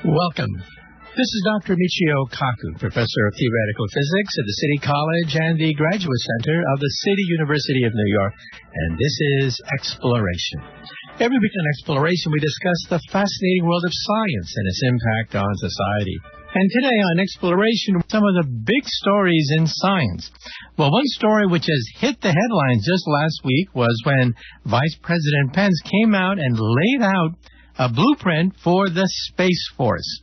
Welcome. This is Dr. Michio Kaku, Professor of Theoretical Physics at the City College and the Graduate Center of the City University of New York, and this is Exploration. Every week on Exploration, we discuss the fascinating world of science and its impact on society. And today on Exploration, some of the big stories in science. Well, one story which has hit the headlines just last week was when Vice President Pence came out and laid out a blueprint for the Space Force.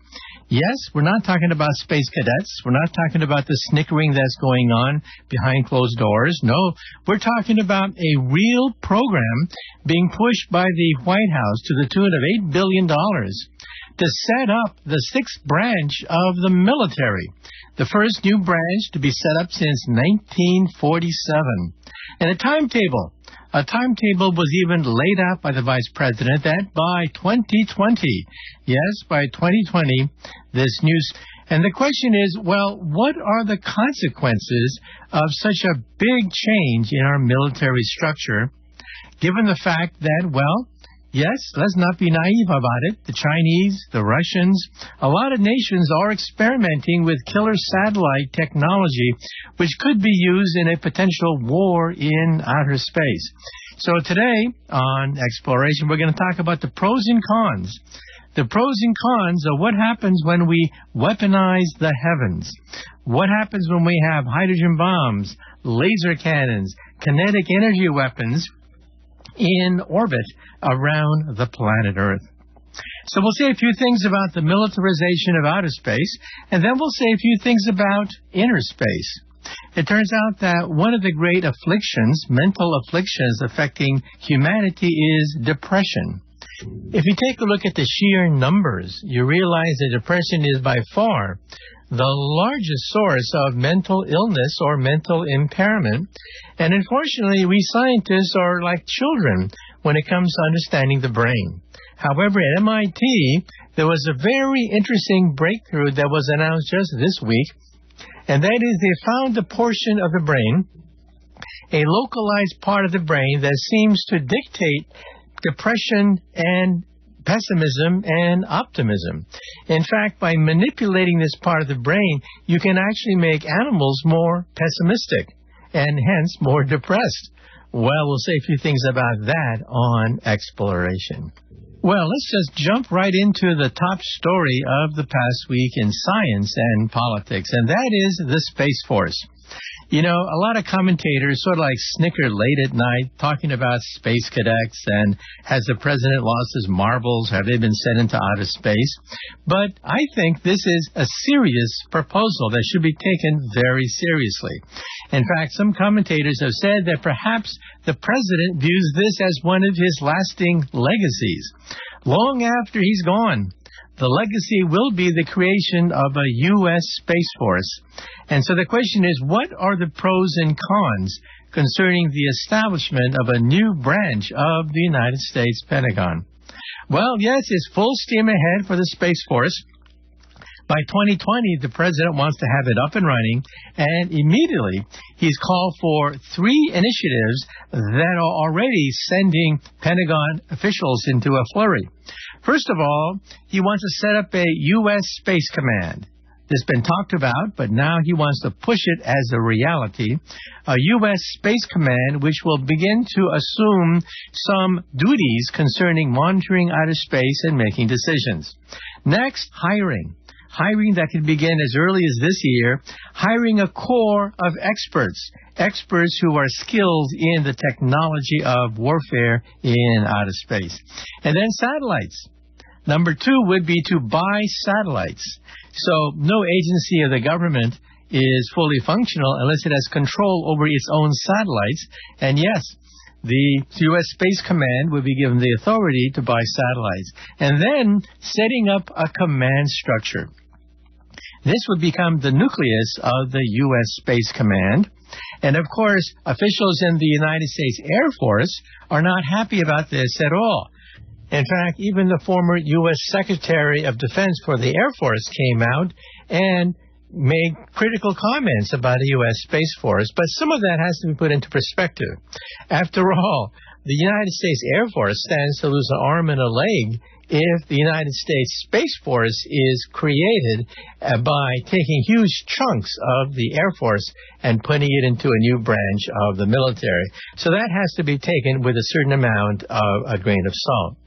Yes, we're not talking about space cadets. We're not talking about the snickering that's going on behind closed doors. No, we're talking about a real program being pushed by the White House to the tune of $8 billion to set up the sixth branch of the military, the first new branch to be set up since 1947. And a timetable was even laid out by the Vice President that by 2020, yes, by 2020, this news. And the question is, well, what are the consequences of such a big change in our military structure, given the fact that, well, yes, let's not be naive about it. The Chinese, the Russians, a lot of nations are experimenting with killer satellite technology, which could be used in a potential war in outer space. So today on Exploration, we're going to talk about the pros and cons. The pros and cons of what happens when we weaponize the heavens. What happens when we have hydrogen bombs, laser cannons, kinetic energy weapons in orbit around the planet Earth. So we'll say a few things about the militarization of outer space, and then we'll say a few things about inner space. It turns out that one of the great afflictions, mental afflictions affecting humanity is depression. If you take a look at the sheer numbers, you realize that depression is by far the largest source of mental illness or mental impairment. And unfortunately, we scientists are like children when it comes to understanding the brain. However, at MIT, there was a very interesting breakthrough that was announced just this week, and that is they found a portion of the brain, a localized part of the brain that seems to dictate depression and pessimism and optimism. In fact, by manipulating this part of the brain, you can actually make animals more pessimistic and hence more depressed. Well, we'll say a few things about that on Exploration. Well, let's just jump right into the top story of the past week in science and politics, and that is the Space Force. You know, a lot of commentators sort of like snicker late at night talking about space cadets and has the president lost his marbles? Have they been sent into outer space? But I think this is a serious proposal that should be taken very seriously. In fact, some commentators have said that perhaps the president views this as one of his lasting legacies. Long after he's gone, the legacy will be the creation of a U.S. Space Force. And so the question is, what are the pros and cons concerning the establishment of a new branch of the United States Pentagon? Well, yes, it's full steam ahead for the Space Force. By 2020, the president wants to have it up and running, and immediately he's called for 3 initiatives that are already sending Pentagon officials into a flurry. First of all, he wants to set up a U.S. Space Command. This has been talked about, but now he wants to push it as a reality. A U.S. Space Command which will begin to assume some duties concerning monitoring outer space and making decisions. Next, hiring. Hiring that can begin as early as this year, hiring a core of experts who are skilled in the technology of warfare in outer space. And then satellites. Number 2 would be to buy satellites. So no agency of the government is fully functional unless it has control over its own satellites. And yes, the U.S. Space Command would be given the authority to buy satellites. And then setting up a command structure. This would become the nucleus of the U.S. Space Command. And, of course, officials in the United States Air Force are not happy about this at all. In fact, even the former U.S. Secretary of Defense for the Air Force came out and made critical comments about the U.S. Space Force. But some of that has to be put into perspective. After all, the United States Air Force stands to lose an arm and a leg if the United States Space Force is created by taking huge chunks of the Air Force and putting it into a new branch of the military. So that has to be taken with a certain amount of a grain of salt.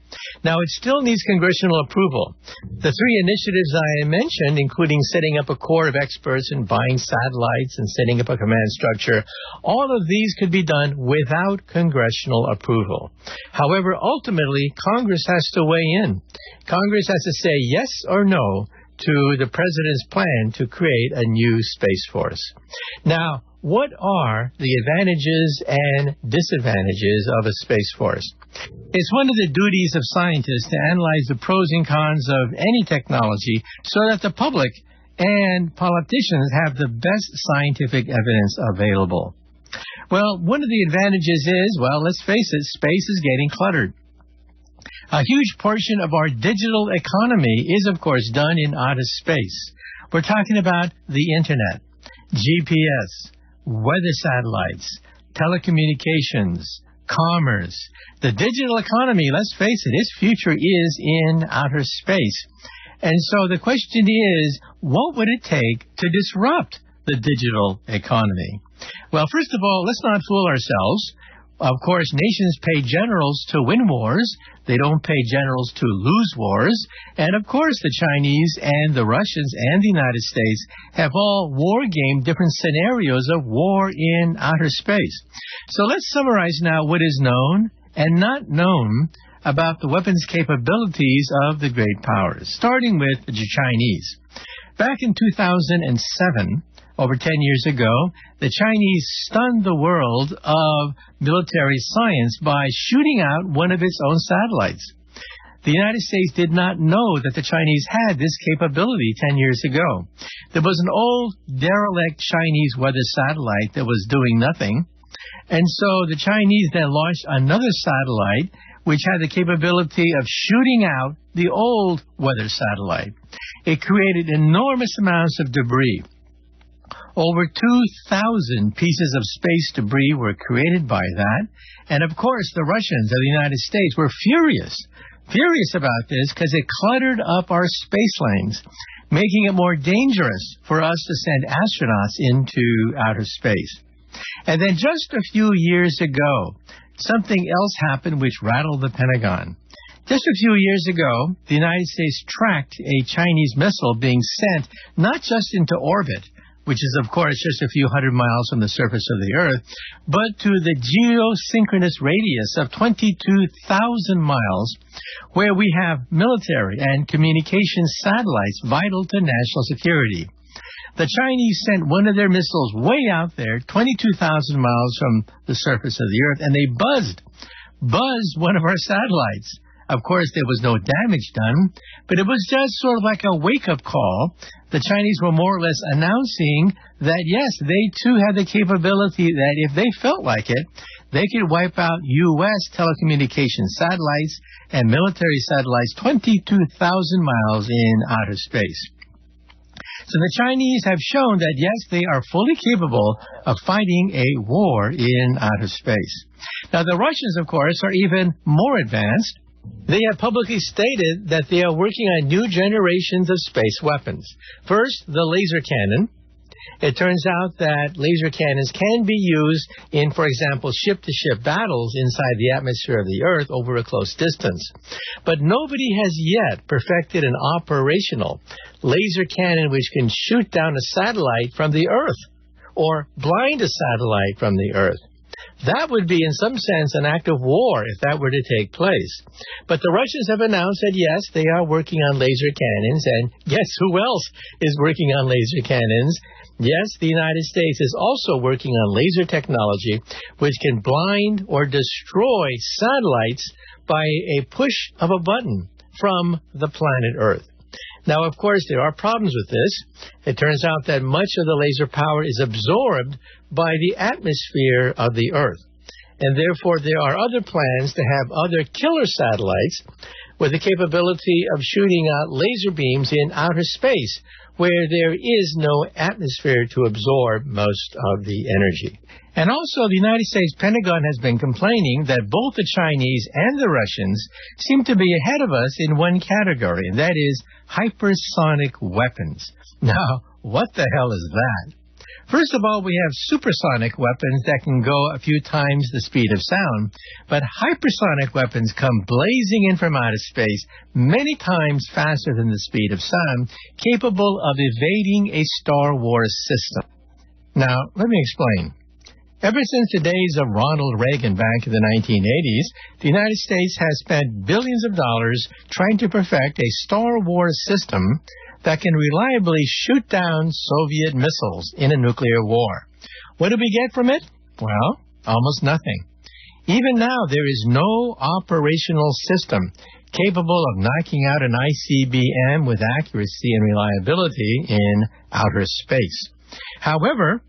Now, it still needs congressional approval. The three initiatives I mentioned, including setting up a corps of experts and buying satellites and setting up a command structure, all of these could be done without congressional approval. However, ultimately, Congress has to weigh in. Congress has to say yes or no to the president's plan to create a new Space Force. Now, what are the advantages and disadvantages of a Space Force? It's one of the duties of scientists to analyze the pros and cons of any technology so that the public and politicians have the best scientific evidence available. Well, one of the advantages is, well, let's face it, space is getting cluttered. A huge portion of our digital economy is, of course, done in outer space. We're talking about the Internet, GPS, weather satellites, telecommunications, commerce. The digital economy, let's face it, its future is in outer space. And so the question is, what would it take to disrupt the digital economy? Well, first of all, let's not fool ourselves. Of course, nations pay generals to win wars. They don't pay generals to lose wars. And of course, the Chinese and the Russians and the United States have all war-gamed different scenarios of war in outer space. So let's summarize now what is known and not known about the weapons capabilities of the great powers, starting with the Chinese. Back in 2007, over 10 years ago, the Chinese stunned the world of military science by shooting out one of its own satellites. The United States did not know that the Chinese had this capability 10 years ago. There was an old derelict Chinese weather satellite that was doing nothing. And so the Chinese then launched another satellite which had the capability of shooting out the old weather satellite. It created enormous amounts of debris. Over 2,000 pieces of space debris were created by that. And of course, the Russians of the United States were furious about this because it cluttered up our space lanes, making it more dangerous for us to send astronauts into outer space. And then just a few years ago, something else happened which rattled the Pentagon. Just a few years ago, the United States tracked a Chinese missile being sent not just into orbit, which is, of course, just a few hundred miles from the surface of the Earth, but to the geosynchronous radius of 22,000 miles, where we have military and communication satellites vital to national security. The Chinese sent one of their missiles way out there, 22,000 miles from the surface of the Earth, and they buzzed one of our satellites. Of course, there was no damage done, but it was just sort of like a wake-up call. The Chinese were more or less announcing that, yes, they too had the capability that if they felt like it, they could wipe out U.S. telecommunication satellites and military satellites 22,000 miles in outer space. So the Chinese have shown that, yes, they are fully capable of fighting a war in outer space. Now, the Russians, of course, are even more advanced. They have publicly stated that they are working on new generations of space weapons. First, the laser cannon. It turns out that laser cannons can be used in, for example, ship-to-ship battles inside the atmosphere of the Earth over a close distance. But nobody has yet perfected an operational laser cannon which can shoot down a satellite from the Earth or blind a satellite from the Earth. That would be, in some sense, an act of war if that were to take place. But the Russians have announced that, yes, they are working on laser cannons, and guess who else is working on laser cannons? Yes, the United States is also working on laser technology, which can blind or destroy satellites by a push of a button from the planet Earth. Now, of course, there are problems with this. It turns out that much of the laser power is absorbed by the atmosphere of the Earth. And therefore, there are other plans to have other killer satellites with the capability of shooting out laser beams in outer space, where there is no atmosphere to absorb most of the energy. And also, the United States Pentagon has been complaining that both the Chinese and the Russians seem to be ahead of us in one category, and that is hypersonic weapons. Now, what the hell is that? First of all, we have supersonic weapons that can go a few times the speed of sound, but hypersonic weapons come blazing in from outer space many times faster than the speed of sound, capable of evading a Star Wars system. Now, let me explain. Ever since the days of Ronald Reagan back in the 1980s, the United States has spent billions of dollars trying to perfect a Star Wars system that can reliably shoot down Soviet missiles in a nuclear war. What do we get from it? Well, almost nothing. Even now, there is no operational system capable of knocking out an ICBM with accuracy and reliability in outer space. However,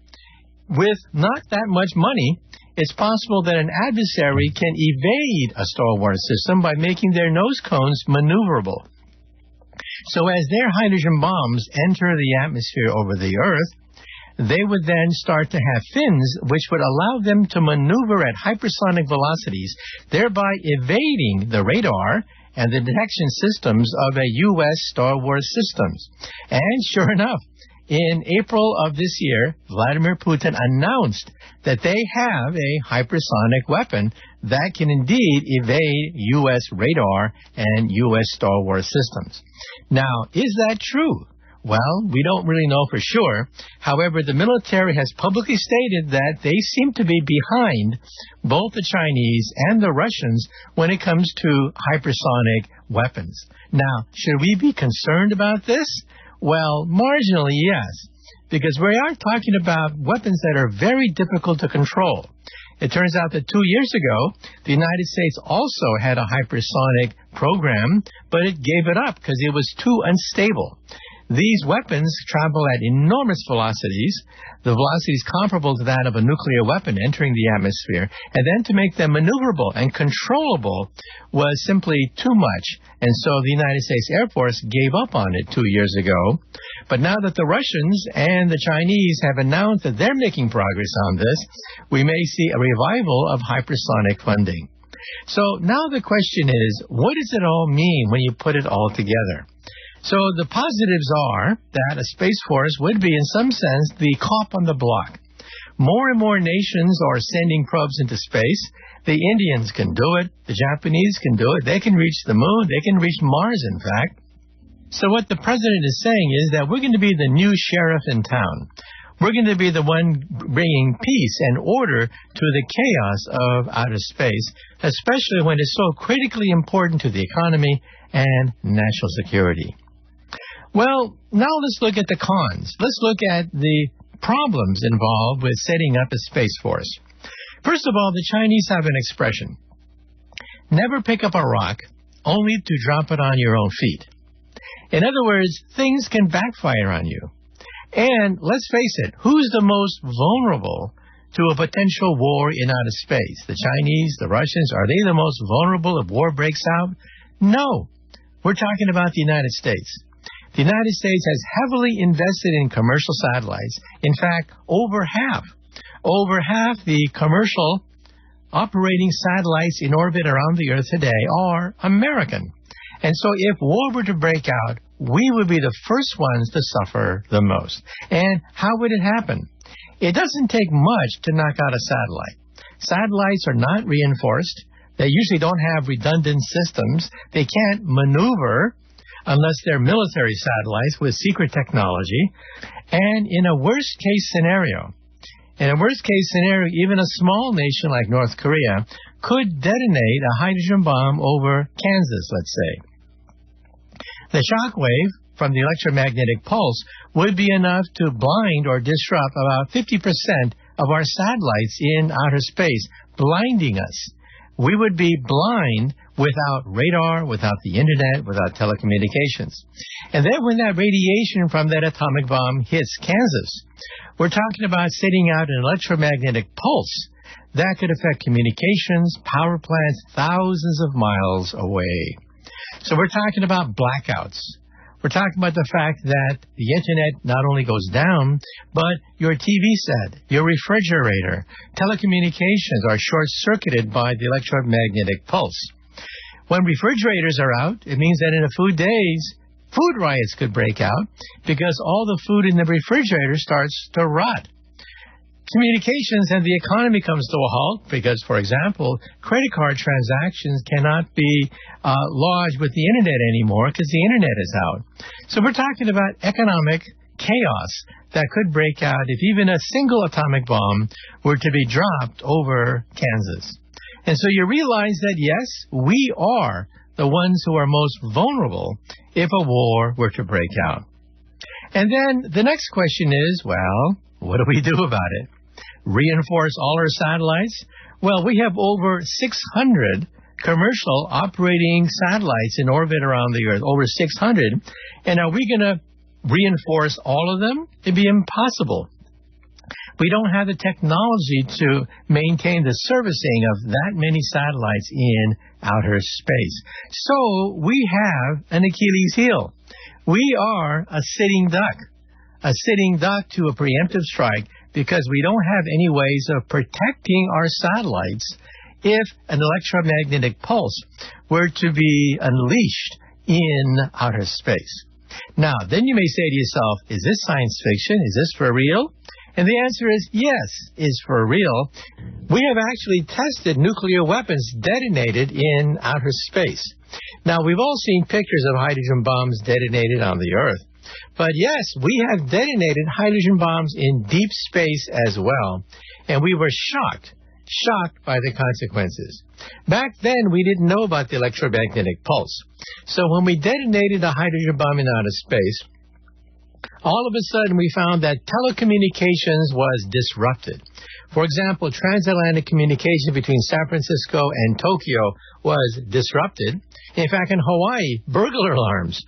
with not that much money, it's possible that an adversary can evade a Star Wars system by making their nose cones maneuverable. So as their hydrogen bombs enter the atmosphere over the Earth, they would then start to have fins which would allow them to maneuver at hypersonic velocities, thereby evading the radar and the detection systems of a U.S. Star Wars systems. And sure enough, in April of this year, Vladimir Putin announced that they have a hypersonic weapon that can indeed evade U.S. radar and U.S. Star Wars systems. Now, is that true? Well, we don't really know for sure. However, the military has publicly stated that they seem to be behind both the Chinese and the Russians when it comes to hypersonic weapons. Now, should we be concerned about this? Well, marginally, yes, because we are talking about weapons that are very difficult to control. It turns out that 2 years ago, the United States also had a hypersonic program, but it gave it up because it was too unstable. These weapons travel at enormous velocities, the velocities comparable to that of a nuclear weapon entering the atmosphere, and then to make them maneuverable and controllable was simply too much. And so the United States Air Force gave up on it 2 years ago. But now that the Russians and the Chinese have announced that they're making progress on this, we may see a revival of hypersonic funding. So now the question is, what does it all mean when you put it all together? So the positives are that a Space Force would be, in some sense, the cop on the block. More and more nations are sending probes into space. The Indians can do it. The Japanese can do it. They can reach the moon. They can reach Mars, in fact. So what the president is saying is that we're going to be the new sheriff in town. We're going to be the one bringing peace and order to the chaos of outer space, especially when it's so critically important to the economy and national security. Well, now let's look at the cons. Let's look at the problems involved with setting up a Space Force. First of all, the Chinese have an expression: never pick up a rock, only to drop it on your own feet. In other words, things can backfire on you. And let's face it, who's the most vulnerable to a potential war in outer space? The Chinese, the Russians, are they the most vulnerable if war breaks out? No. We're talking about the United States. The United States has heavily invested in commercial satellites. In fact, over half the commercial operating satellites in orbit around the Earth today are American. And so if war were to break out, we would be the first ones to suffer the most. And how would it happen? It doesn't take much to knock out a satellite. Satellites are not reinforced. They usually don't have redundant systems. They can't maneuver unless they're military satellites with secret technology. And in a worst-case scenario, even a small nation like North Korea could detonate a hydrogen bomb over Kansas, let's say. The shock wave from the electromagnetic pulse would be enough to blind or disrupt about 50% of our satellites in outer space, blinding us. We would be blind without radar, without the internet, without telecommunications. And then when that radiation from that atomic bomb hits Kansas, we're talking about sending out an electromagnetic pulse that could affect communications, power plants thousands of miles away. So we're talking about blackouts. We're talking about the fact that the Internet not only goes down, but your TV set, your refrigerator, telecommunications are short-circuited by the electromagnetic pulse. When refrigerators are out, it means that in a few days, food riots could break out because all the food in the refrigerator starts to rot. Communications and the economy comes to a halt because, for example, credit card transactions cannot be lodged with the Internet anymore because the Internet is out. So we're talking about economic chaos that could break out if even a single atomic bomb were to be dropped over Kansas. And so you realize that, yes, we are the ones who are most vulnerable if a war were to break out. And then the next question is, well, what do we do about it? Reinforce all our satellites? Well, we have over 600 commercial operating satellites in orbit around the Earth, over 600. And are we going to reinforce all of them? It'd be impossible. We don't have the technology to maintain the servicing of that many satellites in outer space. So we have an Achilles heel. We are a sitting duck to a preemptive strike because we don't have any ways of protecting our satellites if an electromagnetic pulse were to be unleashed in outer space. Now, then you may say to yourself, is this science fiction? Is this for real? And the answer is yes, it's for real. We have actually tested nuclear weapons detonated in outer space. Now, we've all seen pictures of hydrogen bombs detonated on the Earth. But yes, we have detonated hydrogen bombs in deep space as well. And we were shocked by the consequences. Back then, we didn't know about the electromagnetic pulse. So when we detonated a hydrogen bomb in outer space, all of a sudden we found that telecommunications was disrupted. For example, transatlantic communication between San Francisco and Tokyo was disrupted. In fact, in Hawaii, burglar alarms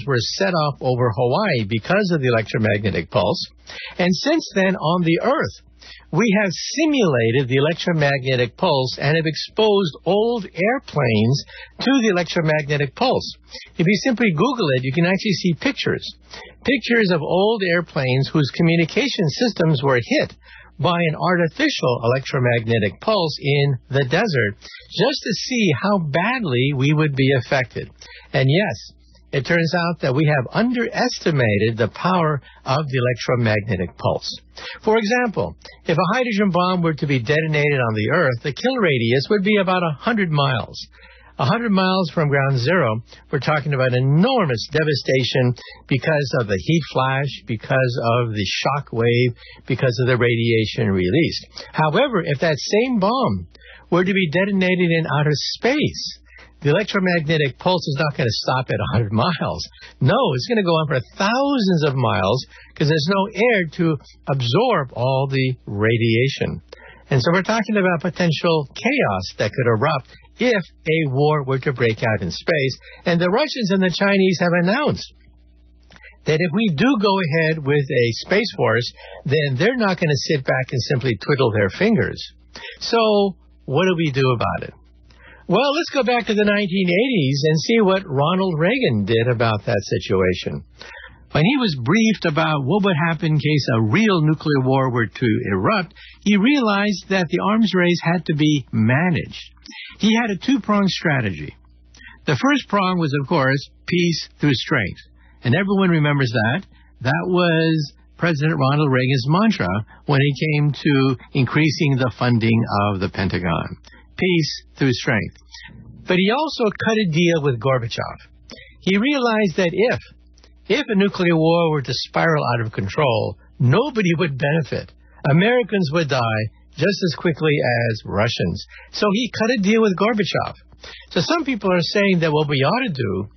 were set off over Hawaii because of the electromagnetic pulse. And since then, on the Earth, we have simulated the electromagnetic pulse and have exposed old airplanes to the electromagnetic pulse. If you simply Google it, you can actually see pictures of old airplanes whose communication systems were hit by an artificial electromagnetic pulse in the desert, just to see how badly we would be affected. And yes, it turns out that we have underestimated the power of the electromagnetic pulse. For example, if a hydrogen bomb were to be detonated on the Earth, the kill radius would be about 100 miles. 100 miles from ground zero, we're talking about enormous devastation because of the heat flash, because of the shock wave, because of the radiation released. However, if that same bomb were to be detonated in outer space, the electromagnetic pulse is not going to stop at 100 miles. No, it's going to go on for thousands of miles because there's no air to absorb all the radiation. And so we're talking about potential chaos that could erupt if a war were to break out in space. And the Russians and the Chinese have announced that if we do go ahead with a space force, then they're not going to sit back and simply twiddle their fingers. So what do we do about it? Well, let's go back to the 1980s and see what Ronald Reagan did about that situation. When he was briefed about what would happen in case a real nuclear war were to erupt, he realized that the arms race had to be managed. He had a two-pronged strategy. The first prong was, of course, peace through strength. And everyone remembers that. That was President Ronald Reagan's mantra when he came to increasing the funding of the Pentagon. Peace through strength. But he also cut a deal with Gorbachev. He realized that if a nuclear war were to spiral out of control, nobody would benefit. Americans would die just as quickly as Russians. So he cut a deal with Gorbachev. So some people are saying that what we ought to do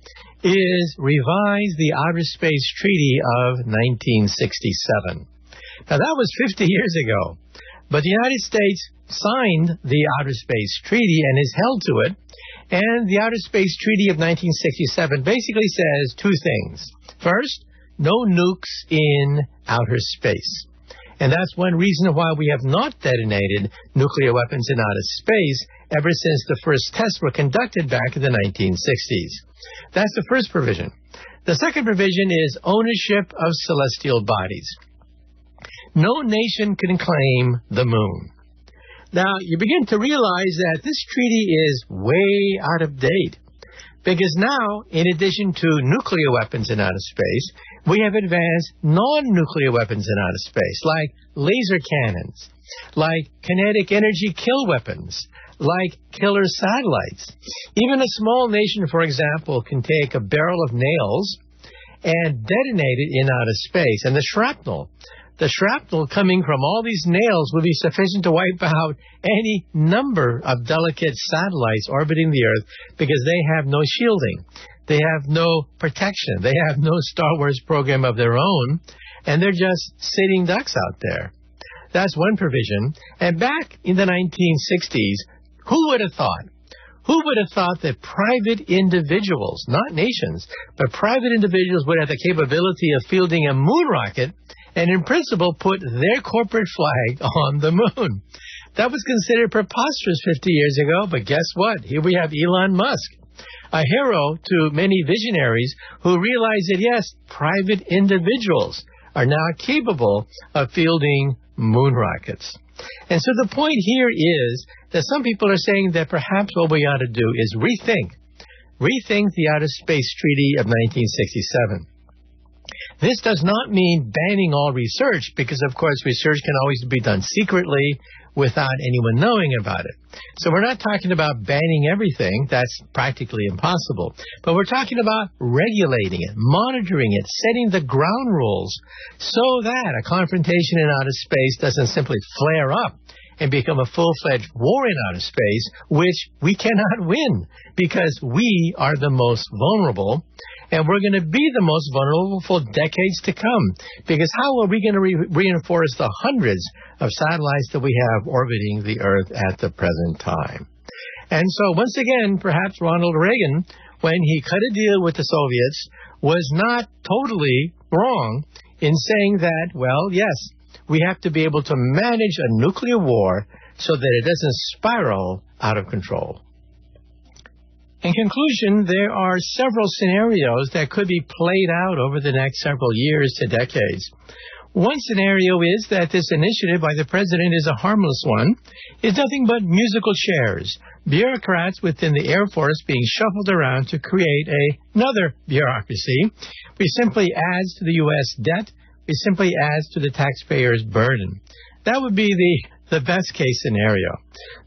is revise the Outer Space Treaty of 1967. Now, that was 50 years ago. But the United States signed the Outer Space Treaty and is held to it. And the Outer Space Treaty of 1967 basically says two things. First, no nukes in outer space. And that's one reason why we have not detonated nuclear weapons in outer space ever since the first tests were conducted back in the 1960s. That's the first provision. The second provision is ownership of celestial bodies. No nation can claim the moon. Now, you begin to realize that this treaty is way out of date. Because now, in addition to nuclear weapons in outer space, we have advanced non-nuclear weapons in outer space, like laser cannons, like kinetic energy kill weapons, like killer satellites. Even a small nation, for example, can take a barrel of nails and detonate it in outer space. And the shrapnel coming from all these nails will be sufficient to wipe out any number of delicate satellites orbiting the Earth because they have no shielding. They have no protection. They have no Star Wars program of their own, and they're just sitting ducks out there. That's one provision. And back in the 1960s, who would have thought? Who would have thought that private individuals, not nations, but private individuals would have the capability of fielding a moon rocket and in principle put their corporate flag on the moon? That was considered preposterous 50 years ago, but guess what? Here we have Elon Musk, a hero to many visionaries who realize that, yes, private individuals are now capable of fielding moon rockets. And so the point here is that some people are saying that perhaps what we ought to do is rethink the Outer Space Treaty of 1967. This does not mean banning all research, because, of course, research can always be done secretly without anyone knowing about it. So we're not talking about banning everything. That's practically impossible. But we're talking about regulating it, monitoring it, setting the ground rules so that a confrontation in outer space doesn't simply flare up and become a full-fledged war in outer space, which we cannot win because we are the most vulnerable. And we're going to be the most vulnerable for decades to come. Because how are we going to reinforce the hundreds of satellites that we have orbiting the Earth at the present time? And so, once again, perhaps Ronald Reagan, when he cut a deal with the Soviets, was not totally wrong in saying that, well, yes, we have to be able to manage a nuclear war so that it doesn't spiral out of control. In conclusion, there are several scenarios that could be played out over the next several years to decades. One scenario is that this initiative by the president is a harmless one. It's nothing but musical chairs, bureaucrats within the Air Force being shuffled around to create another bureaucracy, which simply adds to the U.S. debt, which simply adds to the taxpayers' burden. That would be the best-case scenario.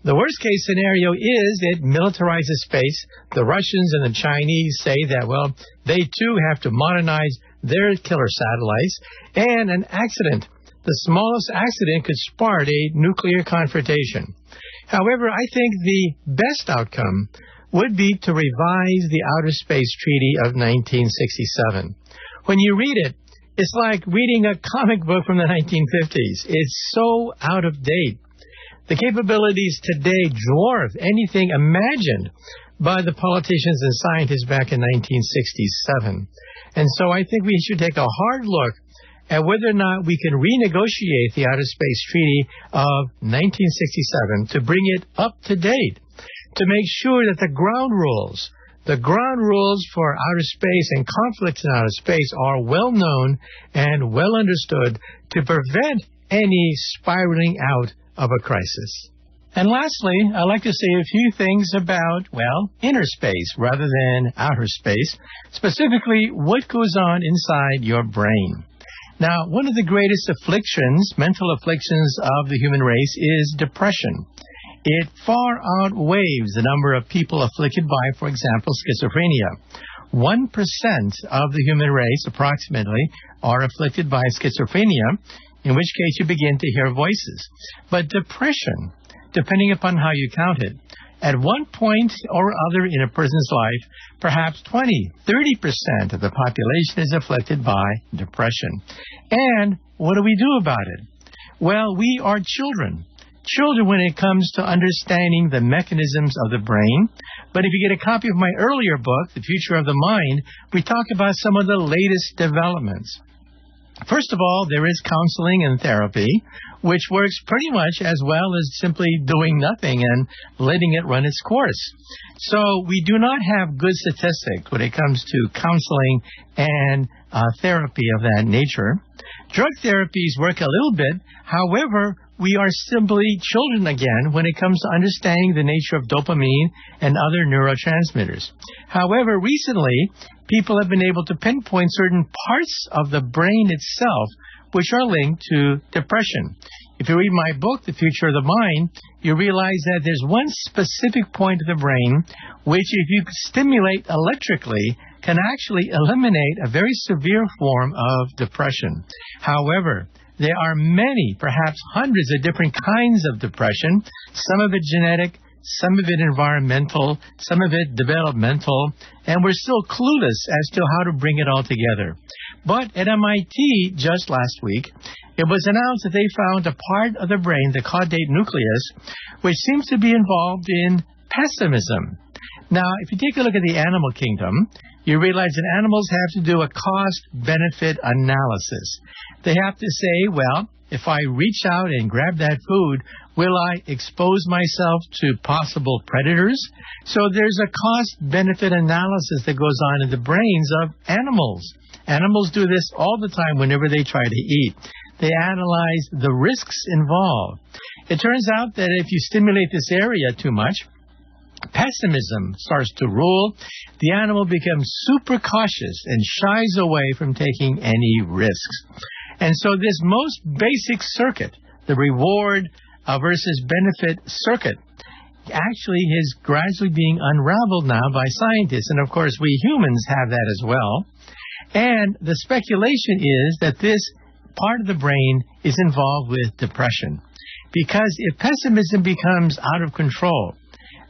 The worst-case scenario is it militarizes space. The Russians and the Chinese say that, well, they too have to modernize their killer satellites, and an accident, the smallest accident, could spark a nuclear confrontation. However, I think the best outcome would be to revise the Outer Space Treaty of 1967. When you read it, it's like reading a comic book from the 1950s. It's so out of date. The capabilities today dwarf anything imagined by the politicians and scientists back in 1967. And so I think we should take a hard look at whether or not we can renegotiate the Outer Space Treaty of 1967 to bring it up to date, to make sure that the ground rules for outer space and conflicts in outer space are well known and well understood to prevent any spiraling out of a crisis. And lastly, I'd like to say a few things about, well, inner space rather than outer space, specifically what goes on inside your brain. Now, one of the greatest afflictions, mental afflictions of the human race is depression. It far outweighs the number of people afflicted by, for example, schizophrenia. 1% of the human race, approximately, are afflicted by schizophrenia, in which case you begin to hear voices. But depression, depending upon how you count it, at one point or other in a person's life, perhaps 20, 30% of the population is afflicted by depression. And what do we do about it? Well, we are children when it comes to understanding the mechanisms of the brain. But if you get a copy of my earlier book, The Future of the Mind, we talk about some of the latest developments. First of all, there is counseling and therapy, which works pretty much as well as simply doing nothing and letting it run its course. So we do not have good statistics when it comes to counseling and therapy of that nature. Drug therapies work a little bit. However, we are simply children again when it comes to understanding the nature of dopamine and other neurotransmitters. However, recently, people have been able to pinpoint certain parts of the brain itself which are linked to depression. If you read my book, The Future of the Mind, you realize that there's one specific point of the brain which, if you stimulate electrically, can actually eliminate a very severe form of depression. However, there are many, perhaps hundreds of different kinds of depression, some of it genetic, some of it environmental, some of it developmental, and we're still clueless as to how to bring it all together. But at MIT just last week, it was announced that they found a part of the brain, the caudate nucleus, which seems to be involved in pessimism. Now, if you take a look at the animal kingdom, you realize that animals have to do a cost-benefit analysis. They have to say, well, if I reach out and grab that food, will I expose myself to possible predators? So there's a cost-benefit analysis that goes on in the brains of animals. Animals do this all the time whenever they try to eat. They analyze the risks involved. It turns out that if you stimulate this area too much, pessimism starts to rule. The animal becomes super cautious and shies away from taking any risks. And so this most basic circuit, the reward versus benefit circuit, actually is gradually being unraveled now by scientists. And of course, we humans have that as well. And the speculation is that this part of the brain is involved with depression. Because if pessimism becomes out of control,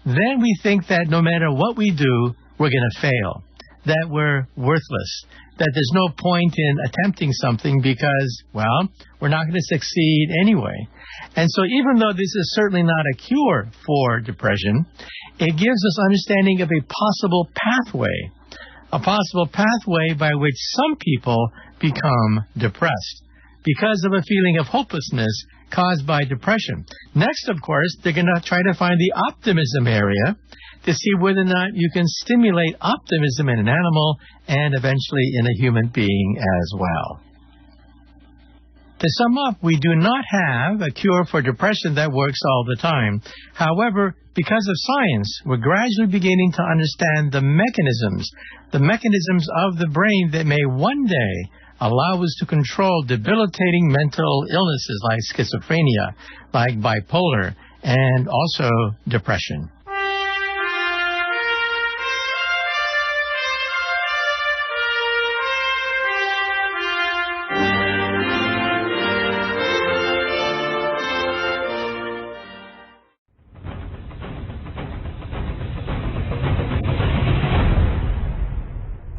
then we think that no matter what we do, we're going to fail, that we're worthless, that there's no point in attempting something because, well, we're not going to succeed anyway. And so even though this is certainly not a cure for depression, it gives us understanding of a possible pathway by which some people become depressed because of a feeling of hopelessness caused by depression. Next, of course, they're going to try to find the optimism area to see whether or not you can stimulate optimism in an animal and eventually in a human being as well. To sum up, we do not have a cure for depression that works all the time. However, because of science, we're gradually beginning to understand the mechanisms of the brain that may one day allow us to control debilitating mental illnesses like schizophrenia, like bipolar, and also depression.